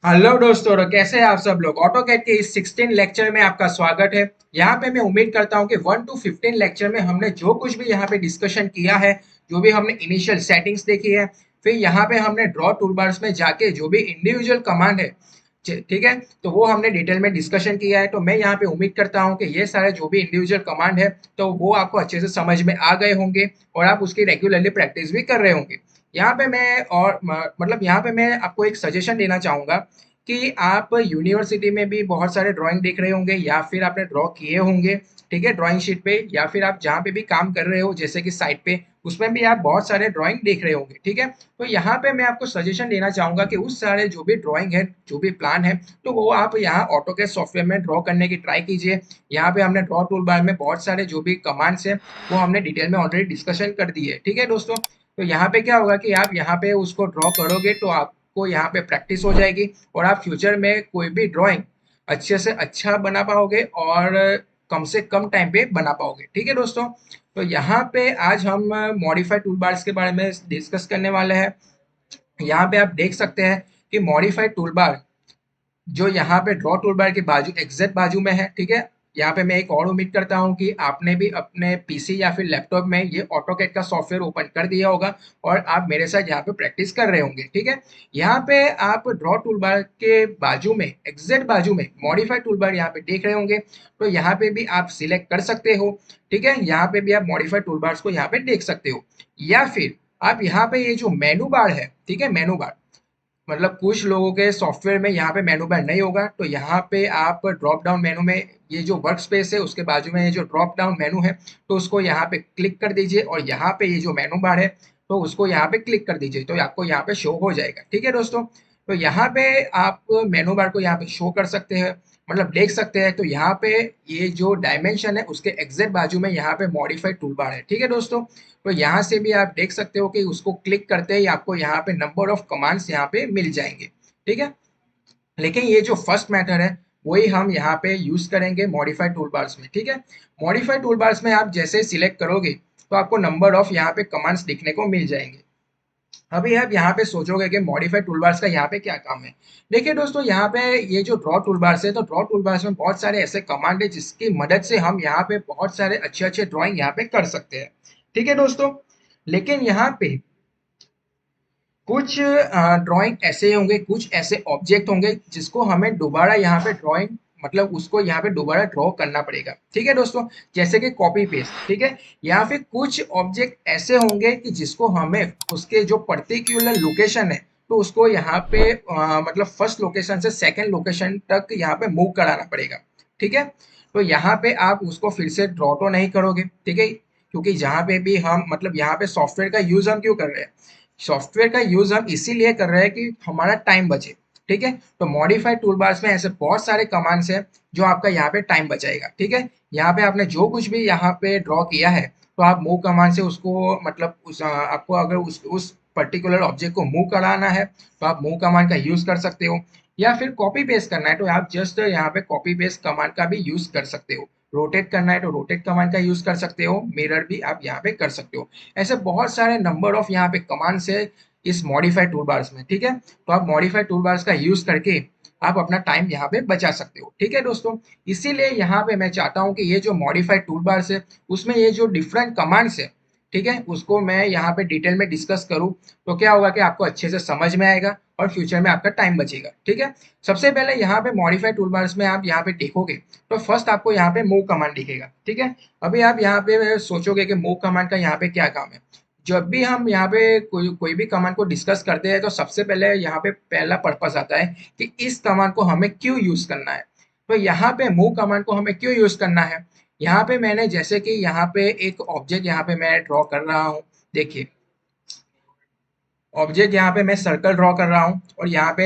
Hello दोस्तों, तो कैसे हैं आप सब लोग। ऑटोकैड के इस 16 लेक्चर में आपका स्वागत है। यहाँ पे मैं उम्मीद करता हूँ कि 1 to 15 लेक्चर में हमने जो कुछ भी यहाँ पे डिस्कशन किया है, जो भी हमने इनिशियल सेटिंग्स देखी है, फिर यहाँ पे हमने ड्रॉ टूलबार्स में जाके जो भी इंडिविजुअल कमांड है, ठीक है, तो वो हमने डिटेल में डिस्कशन किया है। तो मैं यहाँ पे उम्मीद करता हूँ कि ये सारे जो भी इंडिविजुअल कमांड है, तो वो आपको अच्छे से समझ में आ गए होंगे और आप उसकी रेगुलरली प्रैक्टिस भी कर रहे होंगे। यहाँ पे मैं और मतलब यहाँ पे मैं आपको एक सजेशन देना चाहूंगा कि आप यूनिवर्सिटी में भी बहुत सारे ड्राइंग देख रहे होंगे या फिर आपने ड्रॉ किए होंगे, ठीक है, ड्राइंग शीट पे, या फिर आप जहाँ पे भी काम कर रहे हो जैसे कि साइट पे, उसमें भी आप बहुत सारे ड्राइंग देख रहे होंगे, ठीक है। तो यहाँ पे मैं आपको सजेशन देना चाहूंगा कि उस सारे जो भी ड्राइंग है, जो भी प्लान है, तो वो आप यहाँ ऑटोकैड सॉफ्टवेयर में ड्रॉ करने की ट्राई कीजिए। यहाँ पे हमने ड्रॉ टूल बार में बहुत सारे जो भी कमांड्स है, वो हमने डिटेल में ऑलरेडी डिस्कशन कर दी है, ठीक है दोस्तों। तो यहाँ पे क्या होगा कि आप यहाँ पे उसको ड्रॉ करोगे तो आपको यहाँ पे प्रैक्टिस हो जाएगी और आप फ्यूचर में कोई भी ड्राइंग अच्छे से अच्छा बना पाओगे और कम से कम टाइम पे बना पाओगे, ठीक है दोस्तों। तो यहाँ पे आज हम मॉडिफाइड टूलबार्स के बारे में डिस्कस करने वाले हैं। यहाँ पे आप देख सकते हैं कि मॉडिफाइड टूलबार जो यहाँ पे ड्रॉ टूलबार के बाजू एग्जैक्ट बाजू में है, ठीक है। यहाँ पे मैं एक और उम्मीद करता हूँ कि आपने भी अपने पीसी या फिर लैपटॉप में ये ऑटोकैड का सॉफ्टवेयर ओपन कर दिया होगा और आप मेरे साथ यहाँ पे प्रैक्टिस कर रहे होंगे, ठीक है। यहाँ पे आप ड्रॉ टूलबार के बाजू में, एग्जैक्ट बाजू में मॉडिफाइड टूलबार यहाँ पे देख रहे होंगे। तो यहाँ पे भी आप सिलेक्ट कर सकते हो, ठीक है। यहाँ पे भी आप मॉडिफाइड टूलबार्स को यहाँ पे देख सकते हो, या फिर आप यहाँ पे ये जो मेनू बार है, ठीक है, मेनू बार, मतलब कुछ लोगों के सॉफ्टवेयर में यहाँ पे मेनू बार नहीं होगा, तो यहाँ पे आप ड्रॉप डाउन मेनू में ये जो वर्क स्पेस है उसके बाजू में ये जो ड्रॉप डाउन मेनू है, तो उसको यहाँ पे क्लिक कर दीजिए और यहाँ पे ये जो मेनू बार है, तो उसको यहाँ पे क्लिक कर दीजिए, तो आपको यहाँ पे शो हो जाएगा, ठीक है दोस्तों। तो यहाँ पे आप मेनू बार को यहाँ पे शो कर सकते हैं, मतलब देख सकते हैं। तो यहाँ पे ये जो डायमेंशन है उसके एग्जैक्ट बाजू में यहाँ पे मॉडिफाइड टूल बार है, ठीक है दोस्तों। तो यहाँ से भी आप देख सकते हो कि उसको क्लिक करते ही आपको यहाँ पे नंबर ऑफ कमांड्स यहाँ पे मिल जाएंगे, ठीक है। लेकिन ये जो फर्स्ट मैथड है वही हम यहाँ पे यूज करेंगे मॉडिफाइड टूलबार्स में, ठीक है। मॉडिफाइड टूलबार्स में आप जैसे सिलेक्ट करोगे तो आपको नंबर ऑफ यहाँ पे कमांड्स दिखने को मिल जाएंगे। अभी आप यहाँ पे सोचोगे कि मॉडिफाइड टूलबार्स का यहाँ पे क्या काम है। देखिए दोस्तों, यहाँ पे ये जो ड्रॉ टूलबार्स है, तो ड्रॉ टूलबार्स में बहुत सारे ऐसे कमांड है जिसकी मदद से हम यहाँ पे बहुत सारे अच्छे अच्छे ड्राइंग यहाँ पे कर सकते हैं, ठीक है दोस्तों। लेकिन यहाँ पे कुछ ड्राइंग ऐसे होंगे, कुछ ऐसे ऑब्जेक्ट होंगे जिसको हमें दोबारा यहाँ पे ड्राइंग, मतलब उसको यहाँ पे दोबारा ड्रॉ करना पड़ेगा, ठीक है दोस्तों। जैसे कि कॉपी पेस्ट, ठीक है। या फिर कुछ ऑब्जेक्ट ऐसे होंगे कि जिसको हमें उसके जो पर्टिकुलर लोकेशन है, तो उसको यहाँ पे मतलब फर्स्ट लोकेशन से सेकंड लोकेशन तक यहाँ पे मूव कराना पड़ेगा, ठीक है। तो यहाँ पे आप उसको फिर से ड्रॉ तो नहीं करोगे, ठीक है, क्योंकि जहाँ पे भी हम, मतलब यहाँ पे सॉफ्टवेयर का यूज हम क्यों कर रहे हैं, सॉफ्टवेयर का यूज हम इसीलिए कर रहे हैं कि हमारा टाइम बचे, ठीक है। तो मॉडिफाइड टूलबार्स में ऐसे बहुत सारे कमांड्स हैं जो आपका यहाँ पे टाइम बचाएगा, ठीक है। यहाँ पे आपने जो कुछ भी यहाँ पे ड्रॉ किया है, तो आप मूव कमांड से उसको, मतलब आपको अगर उस पर्टिकुलर ऑब्जेक्ट को मूव कराना है तो आप मूव कमांड का यूज कर सकते हो, या फिर कॉपी पेस्ट करना है तो आप जस्ट यहाँ पे कॉपी पेस्ट कमांड का भी यूज कर सकते हो। रोटेट करना है तो रोटेट कमांड का यूज कर सकते हो, मिरर भी आप यहाँ पे कर सकते हो। ऐसे बहुत सारे नंबर ऑफ यहाँ पे कमांड्स है इस मॉडिफाइड टूलबार्स में, ठीक है। तो आप मॉडिफाइड टूलबार्स का यूज करके आप अपना टाइम यहाँ पे बचा सकते हो, ठीक है दोस्तों। इसीलिए यहाँ पे मैं चाहता हूँ कि ये जो मॉडिफाइड टूलबार्स है उसमें ये जो डिफरेंट कमांड्स है, ठीक है, उसको मैं यहाँ पे डिटेल में डिस्कस करूँ, तो क्या होगा कि आपको अच्छे से समझ में आएगा और फ्यूचर में आपका टाइम बचेगा, ठीक है। सबसे पहले यहाँ पे मॉडिफाइड टूलबार्स में आप यहाँ पे देखोगे तो फर्स्ट आपको यहाँ पे मूव कमांड दिखेगा, ठीक है। अभी आप यहाँ पे सोचोगे कि मूव कमांड का यहाँ पे क्या काम है। जब भी हम यहाँ पे कोई कोई भी कमांड को डिस्कस करते हैं तो सबसे पहले यहाँ पे पहला पर्पस आता है कि इस कमांड को हमें क्यों यूज करना है। तो यहाँ पे मूव कमांड को हमें क्यों यूज करना है, यहाँ पे मैंने जैसे कि यहाँ पे एक ऑब्जेक्ट यहाँ पे मैं ड्रॉ कर रहा हूँ, देखिए ऑब्जेक्ट यहाँ पे मैं सर्कल ड्रॉ कर रहा हूँ और यहाँ पे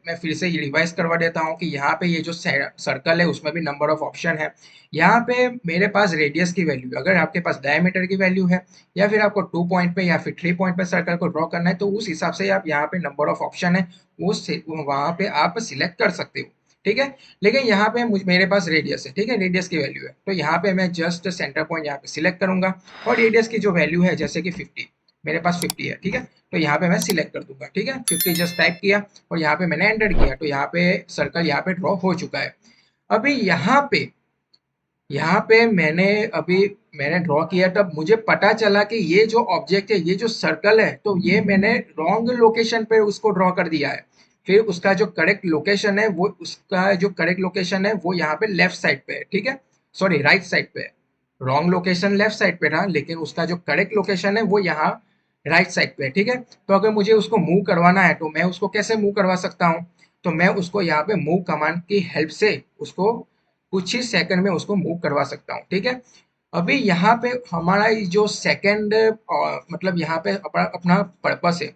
मैं फिर से रिवाइज करवा देता हूँ कि यहाँ पे ये जो सर्कल है उसमें भी नंबर ऑफ ऑप्शन है। यहाँ पे मेरे पास रेडियस की वैल्यू, अगर आपके पास डायमीटर की वैल्यू है या फिर आपको 2 पॉइंट पे या फिर 3 पॉइंट पे सर्कल को ड्रॉ करना है, तो उस हिसाब से आप यहाँ पे नंबर ऑफ ऑप्शन है उस वहाँ पे आप सिलेक्ट कर सकते हो, ठीक है। लेकिन यहाँ पे मेरे पास रेडियस है, ठीक है, रेडियस की वैल्यू है, तो यहाँ पे मैं जस्ट सेंटर पॉइंट यहाँ पे सिलेक्ट करूंगा और रेडियस की जो वैल्यू है जैसे कि 50, मेरे पास 50 है, ठीक है। तो यहाँ पे मैं सिलेक्ट कर दूंगा, ठीक है। 50 जस्ट टाइप किया और यहाँ पे मैंने एंटर किया, तो यहाँ पे सर्कल यहाँ पे ड्रॉ हो चुका है। अभी यहाँ पे मैंने ड्रॉ किया, तब मुझे पता चला कि ये जो ऑब्जेक्ट है, ये जो सर्कल है, तो ये मैंने रॉन्ग लोकेशन पे उसको ड्रॉ कर दिया है। फिर उसका जो करेक्ट लोकेशन है वो यहाँ पे लेफ्ट साइड पे है, ठीक है, सॉरी राइट साइड पे है। रॉन्ग लोकेशन लेफ्ट साइड पे था, लेकिन उसका जो करेक्ट लोकेशन है वो यहाँ राइट साइड पे है, ठीक है। तो अगर मुझे उसको मूव करवाना है तो मैं उसको कैसे मूव करवा सकता हूँ? तो मैं उसको यहाँ पे मूव कमांड की हेल्प से उसको कुछ ही सेकंड में उसको मूव करवा सकता हूँ, ठीक है। अभी यहाँ पे हमारा ये जो सेकंड मतलब यहाँ पे अपना पर्पस है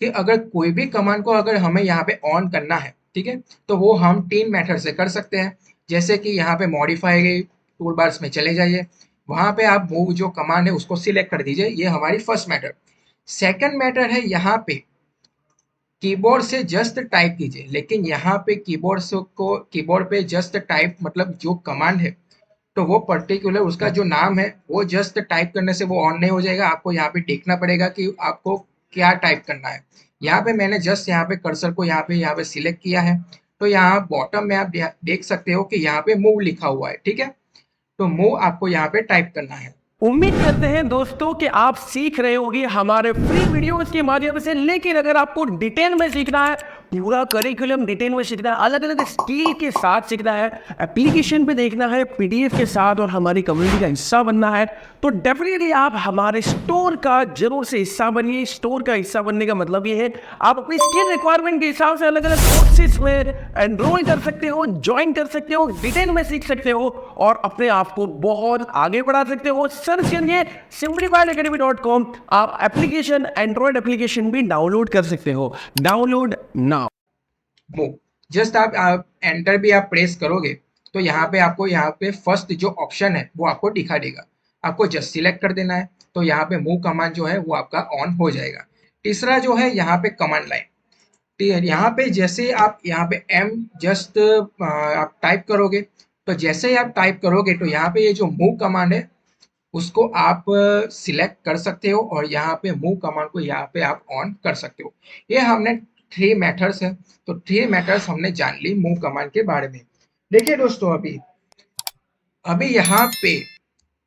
कि अगर कोई भी कमांड को अगर हमें यहाँ पे ऑन करना है, ठीक है, तो वो हम 3 मेथड से कर सकते हैं। जैसे कि यहाँ पे मॉडिफाई टूल बार्स में चले जाइए, वहां पे आप मूव जो कमांड है उसको सिलेक्ट कर दीजिए, ये हमारी फर्स्ट मेथड। सेकंड मेथड है यहाँ पे कीबोर्ड से जस्ट टाइप कीजिए, लेकिन यहाँ पे कीबोर्ड पे जस्ट टाइप मतलब जो कमांड है, तो वो पर्टिकुलर उसका जो नाम है वो जस्ट टाइप करने से वो ऑन नहीं हो जाएगा। आपको यहाँ पे देखना पड़ेगा कि आपको क्या टाइप करना है। यहाँ पे मैंने जस्ट यहाँ पे कर्सर को यहाँ पे सिलेक्ट किया है, तो यहाँ बॉटम में आप देख सकते हो कि यहाँ पे मूव लिखा हुआ है, ठीक है। तो मूव आपको यहाँ पे टाइप करना है। उम्मीद करते हैं दोस्तों कि आप सीख रहे होंगे हमारे फ्री वीडियोस के माध्यम से। लेकिन अगर आपको डिटेल में सीखना है, पूरा करिकुलम डिटेल में सीखना है, अलग अलग स्किल के साथ सीखना है, एप्लीकेशन पे देखना है, पीडीएफ के साथ और हमारी कम्युनिटी का हिस्सा बनना है, तो डेफिनेटली आप हमारे स्टोर का जरूर से हिस्सा बनिए। स्टोर का हिस्सा बनने का मतलब ये है आप अपनी स्किल रिक्वायरमेंट के हिसाब से अलग अलग कोर्सेज में एनरोल कर सकते हो, ज्वाइन कर सकते हो, डिटेल में सीख सकते हो और अपने आप को बहुत आगे बढ़ा सकते हो। सर्च करिए simplifiedacademy.com। आप एप्लीकेशन, एंड्रॉइड एप्लीकेशन भी डाउनलोड कर सकते हो। Download now. मूव जस्ट आप एंटर भी आप प्रेस करोगे तो यहाँ पे फर्स्ट जो ऑप्शन है वो आपको दिखा देगा। आपको जस्ट सिलेक्ट कर देना है, तो यहाँ पे मूव कमांड जो है वो आपका ऑन हो जाएगा। तीसरा जो है यहाँ पे कमांड लाइन, यहाँ पे जैसे आप यहाँ पे एम जस्ट आप टाइप करोगे, तो जैसे ही आप टाइप करोगे तो यहाँ पे ये जो मूव कमांड है उसको आप सिलेक्ट कर सकते हो और यहाँ पे मूव कमांड को यहाँ पे आप ऑन कर सकते हो। ये हमने 3 मेथड्स है, तो 3 मेथड्स हमने जान ली मूव कमांड के बारे में। देखिए दोस्तों, अभी अभी यहाँ पे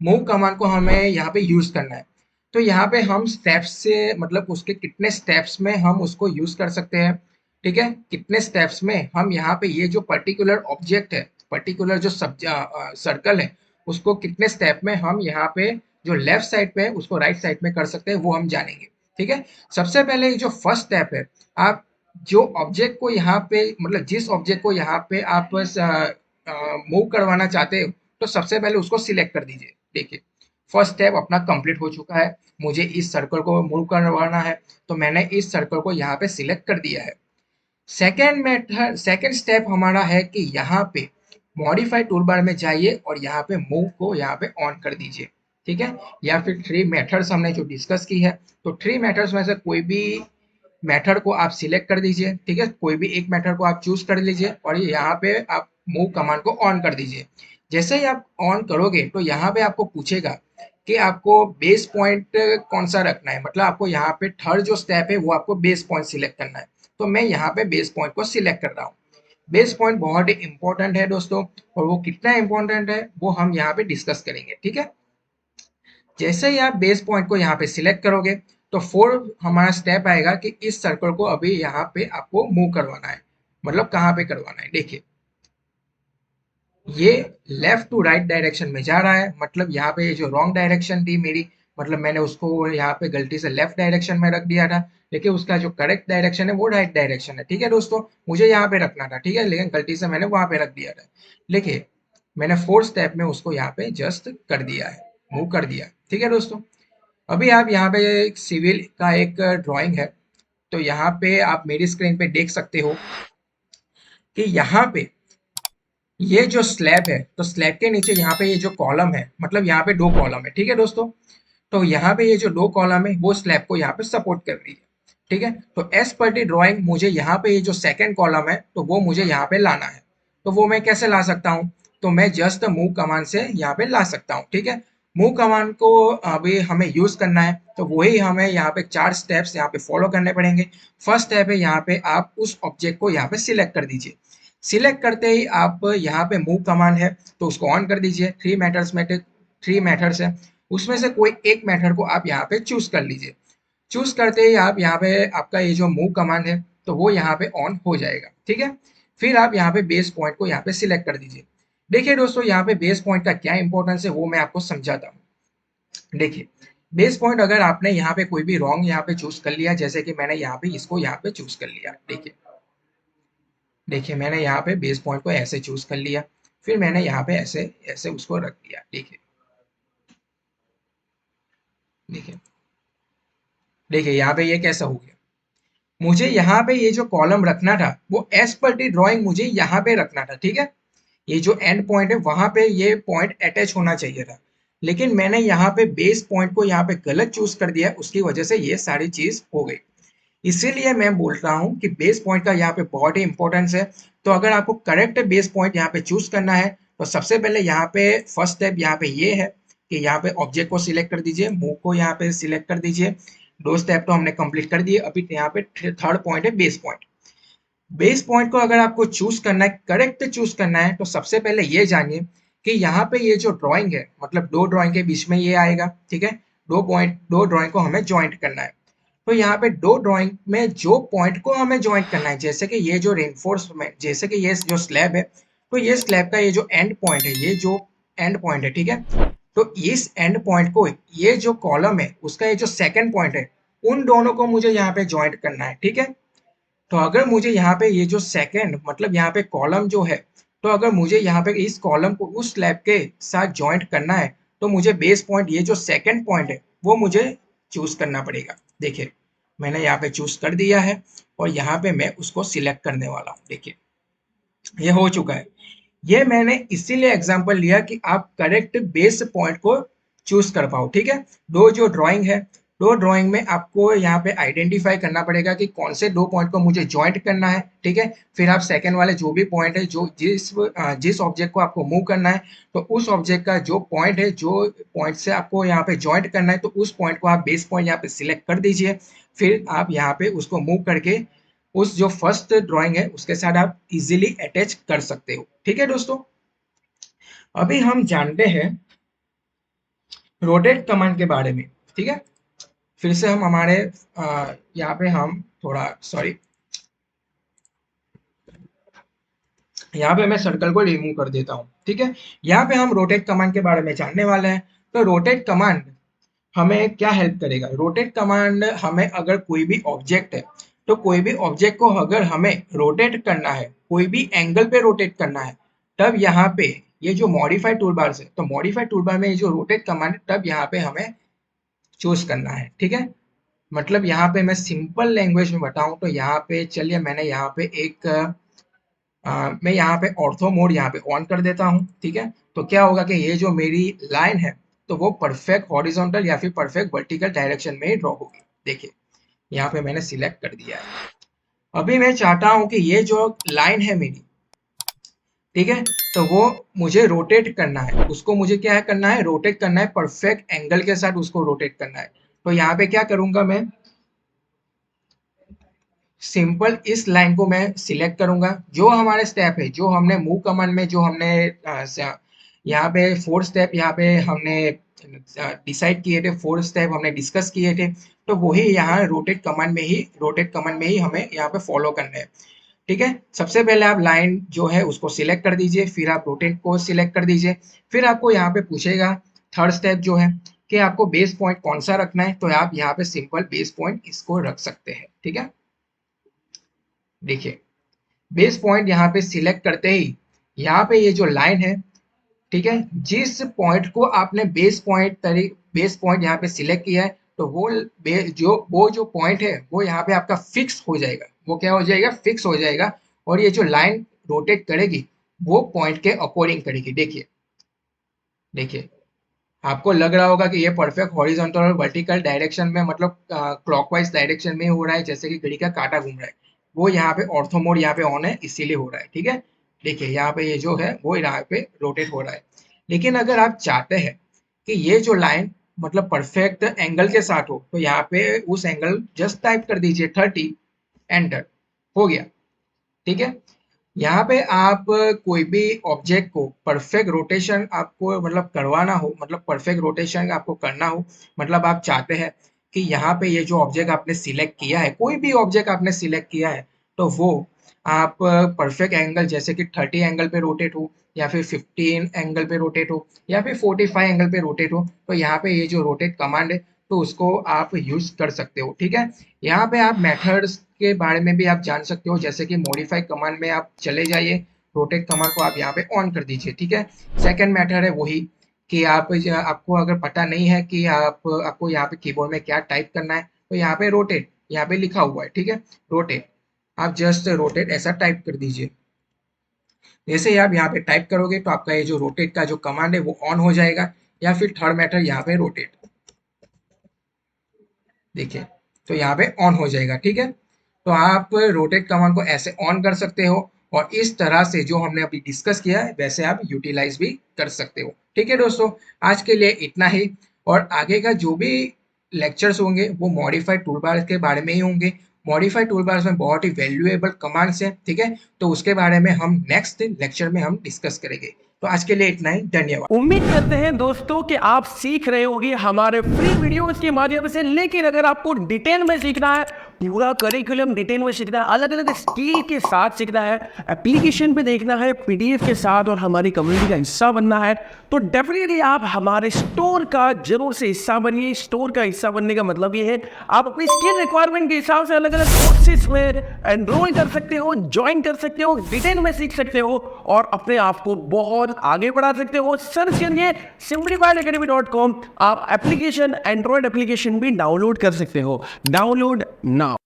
मूव कमांड को हमें यहाँ पे यूज करना है, तो यहाँ पे हम स्टेप्स से मतलब उसके कितने स्टेप्स में हम उसको यूज कर सकते हैं, ठीक है। कितने स्टेप्स में हम यहाँ पे ये जो पर्टिकुलर ऑब्जेक्ट है, पर्टिकुलर जो सर्कल है, उसको कितने स्टेप में हम यहाँ पे जो लेफ्ट साइड पे है उसको राइट साइड में कर सकते हैं, वो हम जानेंगे, ठीक है। सबसे पहले जो फर्स्ट स्टेप है, आप जो ऑब्जेक्ट को यहाँ पे मतलब जिस ऑब्जेक्ट को यहाँ पे आप मूव करवाना चाहते हो, तो सबसे पहले उसको सिलेक्ट कर दीजिए। देखिए फर्स्ट स्टेप अपना कंप्लीट हो चुका है। मुझे इस सर्कल को मूव करवाना है, तो मैंने इस सर्कल को यहाँ पे सिलेक्ट कर दिया है। सेकेंड स्टेप हमारा है कि यहाँ पे मॉडिफाई टूल बार में जाइए और यहाँ पे मूव को यहाँ पे ऑन कर दीजिए, ठीक है। या फिर 3 मेथड्स हमने जो डिस्कस की है, तो 3 मेथड्स में से कोई भी मेथड को आप सिलेक्ट कर दीजिए, ठीक है। कोई भी एक मेथड को आप चूज कर लीजिए और यहाँ पे आप मूव कमांड को ऑन कर दीजिए। जैसे ही आप ऑन करोगे तो यहाँ पे आपको पूछेगा कि आपको बेस पॉइंट कौन सा रखना है, मतलब आपको यहाँ पे थर्ड जो स्टेप है वो आपको बेस पॉइंट सिलेक्ट करना है। तो मैं यहाँ पे बेस पॉइंट को सिलेक्ट कर रहा हूँ। बेस पॉइंट बहुत ही इंपॉर्टेंट है दोस्तों, और वो कितना इंपॉर्टेंट है वो हम यहाँ पे डिस्कस करेंगे, ठीक है। जैसे ही आप बेस पॉइंट को यहाँ पे सिलेक्ट करोगे, तो 4 हमारा स्टेप आएगा कि इस सर्कल को अभी यहाँ पे आपको मूव करवाना है। मतलब कहाँ पे करवाना है, देखिए ये लेफ्ट टू राइट डायरेक्शन में जा रहा है। मतलब यहाँ पे ये जो रॉन्ग डायरेक्शन थी मेरी, मतलब मैंने उसको यहाँ पे गलती से लेफ्ट डायरेक्शन में रख दिया था, लेकिन उसका जो करेक्ट डायरेक्शन है वो राइट डायरेक्शन है, ठीक है दोस्तों। मुझे यहाँ पे रखना था, ठीक है, लेकिन गलती से मैंने वहां पे रख दिया था। देखिए मैंने 4 स्टेप में उसको यहाँ पे जस्ट कर दिया है, मूव कर दिया, ठीक है दोस्तों। अभी आप यहाँ पे एक सिविल का एक ड्राइंग है, तो यहाँ पे आप मेरी स्क्रीन पे देख सकते हो कि यहाँ पे ये जो स्लैब है, तो स्लैब के नीचे यहाँ पे ये जो कॉलम है, मतलब यहाँ पे 2 कॉलम है, ठीक है दोस्तों। तो यहाँ पे ये जो 2 कॉलम है वो स्लैब को यहाँ पे सपोर्ट कर रही है, ठीक है। तो एज पर दी ड्राइंग मुझे यहाँ पे ये जो सेकंड कॉलम है तो वो मुझे यहाँ पे लाना है। तो वो मैं कैसे ला सकता हूँ? तो मैं जस्ट मूव कमांड से यहाँ पे ला सकता हूँ, ठीक है। मूव कमांड को अभी हमें यूज करना है, तो वही हमें यहाँ पे 4 स्टेप्स यहाँ पे फॉलो करने पड़ेंगे। फर्स्ट स्टेप है, यहाँ पे आप उस ऑब्जेक्ट को यहाँ पे सिलेक्ट कर दीजिए। सिलेक्ट करते ही आप यहाँ पे मूव कमांड है तो उसको ऑन कर दीजिए। 3 मेथड्स है, उसमें से कोई एक मेथड को आप यहाँ पे चूज कर लीजिए। चूज करते ही आप यहाँ पे आपका ये जो मूव कमांड है तो वो यहाँ पे ऑन हो जाएगा, ठीक है। फिर आप यहाँ पे बेस पॉइंट को यहाँ पे सिलेक्ट कर दीजिए। देखिए दोस्तों, यहाँ पे बेस पॉइंट का क्या इंपॉर्टेंस है वो मैं आपको समझाता हूँ। देखिए, बेस पॉइंट अगर आपने यहाँ पे कोई भी रॉन्ग यहाँ पे चूज कर लिया, जैसे कि मैंने यहाँ पे इसको यहाँ पे चूज कर लिया, देखिए देखिए मैंने यहाँ पे बेस पॉइंट को ऐसे चूज कर लिया, फिर मैंने यहाँ पे ऐसे ऐसे उसको रख दिया। देखिए देखिए देखिए यहाँ पे ये कैसा हो गया। मुझे यहाँ पे ये जो कॉलम रखना था वो एज पर दी ड्रॉइंग मुझे यहाँ पे रखना था, ठीक है। ये जो एंड पॉइंट है वहां पे ये पॉइंट अटैच होना चाहिए था, लेकिन मैंने यहाँ पे बेस पॉइंट को यहाँ पे गलत चूज कर दिया, उसकी वजह से ये सारी चीज हो गई। इसीलिए मैं बोल रहा हूँ कि बेस पॉइंट का यहाँ पे बहुत ही इंपॉर्टेंस है। तो अगर आपको करेक्ट बेस पॉइंट यहाँ पे चूज करना है तो सबसे पहले यहाँ पे फर्स्ट स्टेप यहाँ पे ये है कि यहाँ पे ऑब्जेक्ट को सिलेक्ट कर दीजिए, मूव को यहाँ पे सिलेक्ट कर दीजिए। 2 स्टेप तो हमने कंप्लीट कर दिए। अभी यहाँ पे थर्ड पॉइंट है बेस पॉइंट। बेस पॉइंट को अगर आपको चूज करना है, करेक्ट चूज करना है, तो सबसे पहले ये जानिए कि यहाँ पे ये जो ड्राइंग है, मतलब 2 ड्राइंग के बीच में ये आएगा, ठीक है। 2 ड्राइंग को हमें ज्वाइंट करना है। तो यहाँ पे 2 ड्राइंग में जो पॉइंट को हमें ज्वाइंट करना है, जैसे कि ये जो रेनफोर्समेंट, जैसे कि ये जो स्लैब है, तो ये स्लैब का ये जो एंड पॉइंट है, ये जो एंड पॉइंट है, ठीक है। तो इस एंड पॉइंट को, ये जो कॉलम है उसका ये जो सेकंड पॉइंट है, उन दोनों को मुझे यहाँ पे ज्वाइंट करना है, ठीक है। तो अगर मुझे यहाँ पे ये जो सेकंड, मतलब यहाँ पे कॉलम जो है, तो अगर मुझे यहाँ पे इस कॉलम को उस स्लैब के साथ ज्वाइंट करना है तो मुझे बेस पॉइंट, ये जो सेकंड पॉइंट है, वो मुझे चूज करना पड़ेगा। देखिए मैंने यहाँ पे चूज कर दिया है और यहाँ पे मैं उसको सिलेक्ट करने वाला हूँ। देखिए ये हो चुका है। ये मैंने इसीलिए एग्जांपल लिया कि आप करेक्ट बेस पॉइंट को चूज कर पाओ, ठीक है। दो जो ड्राइंग है, 2 ड्राइंग में आपको यहाँ पे आइडेंटिफाई करना पड़ेगा कि कौन से 2 पॉइंट को मुझे ज्वाइंट करना है, ठीक है। फिर आप सेकंड वाले जो भी पॉइंट है, जो जिस ऑब्जेक्ट को आपको मूव करना है, तो उस ऑब्जेक्ट का जो पॉइंट है, जो पॉइंट से आपको यहाँ पे ज्वाइंट करना है, तो उस पॉइंट को आप बेस पॉइंट यहाँ पे सिलेक्ट कर दीजिए। फिर आप यहाँ पे उसको मूव करके उस जो फर्स्ट ड्राइंग है उसके साथ आप इजीली अटैच कर सकते हो, ठीक है दोस्तों। अभी हम जानते हैं रोटेट कमांड के बारे में, ठीक है। फिर से हम हमारे यहाँ पे हम थोड़ा सॉरी, यहाँ पे मैं सर्कल को रिमूव कर देता हूँ, ठीक है। यहाँ पे हम रोटेट कमांड के बारे में जानने वाले हैं। तो रोटेट कमांड हमें क्या हेल्प करेगा। रोटेट कमांड हमें, अगर कोई भी ऑब्जेक्ट है, तो कोई भी ऑब्जेक्ट को अगर हमें रोटेट करना है, कोई भी एंगल पे रोटेट करना है, तब यहाँ पे ये जो मॉडिफाई टूलबार है, तो मॉडिफाई टूलबार में ये जो रोटेट कमांड है, तब यहाँ पे हमें चूज करना है, ठीक है। मतलब यहाँ पे मैं सिंपल लैंग्वेज में बताऊं तो यहाँ पे चलिए मैंने यहाँ पे एक मैं यहाँ पे ऑर्थो मोड यहाँ पे ऑन कर देता हूँ, ठीक है। तो क्या होगा कि ये जो मेरी लाइन है तो वो परफेक्ट हॉरिजॉन्टल या फिर परफेक्ट वर्टिकल डायरेक्शन में ही ड्रॉ होगी। देखिए यहाँ पे मैंने सिलेक्ट कर दिया है। अभी मैं चाहता हूँ कि ये जो लाइन है मेरी, ठीक है, तो वो मुझे रोटेट करना है। उसको मुझे क्या है करना है, रोटेट करना है, परफेक्ट एंगल के साथ उसको रोटेट करना है। तो यहाँ पे क्या करूंगा, मैं सिंपल इस लाइन को मैं सिलेक्ट करूंगा। जो हमारे स्टेप है, जो हमने मूव कमांड में, जो हमने यहाँ पे 4 स्टेप यहाँ पे हमने डिसाइड किए थे, 4 स्टेप हमने डिस्कस किए थे, तो वही यहाँ रोटेट कमांड में ही हमें यहाँ पे फॉलो करना है, ठीक है। सबसे पहले आप लाइन जो है उसको सिलेक्ट कर दीजिए, फिर आप रोटेट को सिलेक्ट कर दीजिए। फिर आपको यहाँ पे पूछेगा थर्ड स्टेप जो है कि आपको बेस पॉइंट कौन सा रखना है, तो आप यहाँ पे सिंपल बेस पॉइंट इसको रख सकते हैं, ठीक है। देखिए बेस पॉइंट यहाँ पे सिलेक्ट करते ही यहाँ पे ये जो लाइन है, ठीक है, जिस पॉइंट को आपने बेस पॉइंट यहाँ पे सिलेक्ट किया है, तो वो जो पॉइंट है वो यहाँ पे आपका फिक्स हो जाएगा। वो क्या हो जाएगा, फिक्स हो जाएगा। और ये जो लाइन रोटेट करेगी वो पॉइंट के अकॉर्डिंग करेगी। देखिए देखिए आपको लग रहा होगा कि ये परफेक्ट हॉरिजॉन्टल और वर्टिकल डायरेक्शन में, मतलब क्लॉकवाइज डायरेक्शन में हो रहा है, जैसे कि घड़ी का कांटा घूम रहा है। वो यहाँ पे ऑर्थो मोड यहाँ पे ऑन है, इसीलिए हो रहा है, ठीक है। देखिए यहाँ पे ये जो है वो यहाँ पे रोटेट हो रहा है। लेकिन अगर आप चाहते हैं कि ये जो लाइन मतलब परफेक्ट एंगल के साथ हो, तो यहाँ पे उस एंगल जस्ट टाइप कर दीजिए 30, एंटर, हो गया। ठीक है, यहाँ पे आप कोई भी ऑब्जेक्ट को परफेक्ट रोटेशन आपको मतलब करवाना हो, मतलब परफेक्ट रोटेशन आपको करना हो, मतलब आप चाहते हैं कि यहाँ पे ये जो ऑब्जेक्ट आपने सिलेक्ट किया है, कोई भी ऑब्जेक्ट आपने सिलेक्ट किया है, तो वो आप परफेक्ट एंगल जैसे कि 30 एंगल पे रोटेट हो, या फिर 15 एंगल पे रोटेट हो, या फिर 45 एंगल पे रोटेट हो, तो यहाँ पे ये जो रोटेट कमांड है, तो उसको आप यूज कर सकते हो। ठीक है, यहाँ पे आप मेथड्स के बारे में भी आप जान सकते हो, जैसे कि मॉडिफाई कमांड में आप चले जाइए, रोटेट कमांड को आप यहाँ पे ऑन कर दीजिए। ठीक है, सेकंड मेथड है वही कि आपको अगर पता नहीं है कि आपको यहाँ पे कीबोर्ड में क्या टाइप करना है, तो यहाँ पे रोटेट यहाँ पे लिखा हुआ है। ठीक है, रोटेट, आप जस्ट रोटेट ऐसा टाइप कर दीजिए। जैसे ही आप यहाँ पे टाइप करोगे तो आपका ये जो रोटेट का जो कमांड है वो ऑन हो जाएगा। या फिर थर्ड मेथड यहाँ पे रोटेट, देखिए, तो यहाँ पे ऑन हो जाएगा। ठीक है, तो आप रोटेट कमांड को ऐसे ऑन कर सकते हो, और इस तरह से जो हमने अभी डिस्कस किया है वैसे आप यूटिलाइज भी कर सकते हो। ठीक है दोस्तों, आज के लिए इतना ही, और आगे का जो भी लेक्चर्स होंगे वो मॉडिफाइड टूलबार्स के बारे में ही होंगे। मॉडिफाइड टूलबार्स में बहुत ही वैल्यूएबल कमांड्स हैं। ठीक है, तो उसके बारे में हम नेक्स्ट लेक्चर में हम डिस्कस करेंगे। तो आज के लिए इतना ही, धन्यवाद। उम्मीद करते हैं दोस्तों कि आप सीख रहे होंगे हमारे फ्री वीडियोस के माध्यम से। लेकिन अगर आपको डिटेल में सीखना है, पूरा करिकुलम डिटेल में सीखना है, अलग अलग स्किल के साथ सीखना है, एप्लीकेशन पे देखना है, पीडीएफ के साथ, और हमारी कम्युनिटी का हिस्सा बनना है, तो डेफिनेटली आप हमारे स्टोर का जरूर से हिस्सा बनिए। स्टोर का हिस्सा बनने का मतलब ये है आप अपनी स्किल रिक्वायरमेंट के हिसाब से अलग अलग कोर्सेज में एनरोल कर सकते हो, ज्वाइन कर सकते हो, डिटेल में सीख सकते हो, और अपने आप को बहुत आगे बढ़ा सकते हो। सर्च करिए simplifiedacademy.com। आप एप्लीकेशन, एंड्रॉयड एप्लीकेशन भी डाउनलोड कर सकते हो। Download now.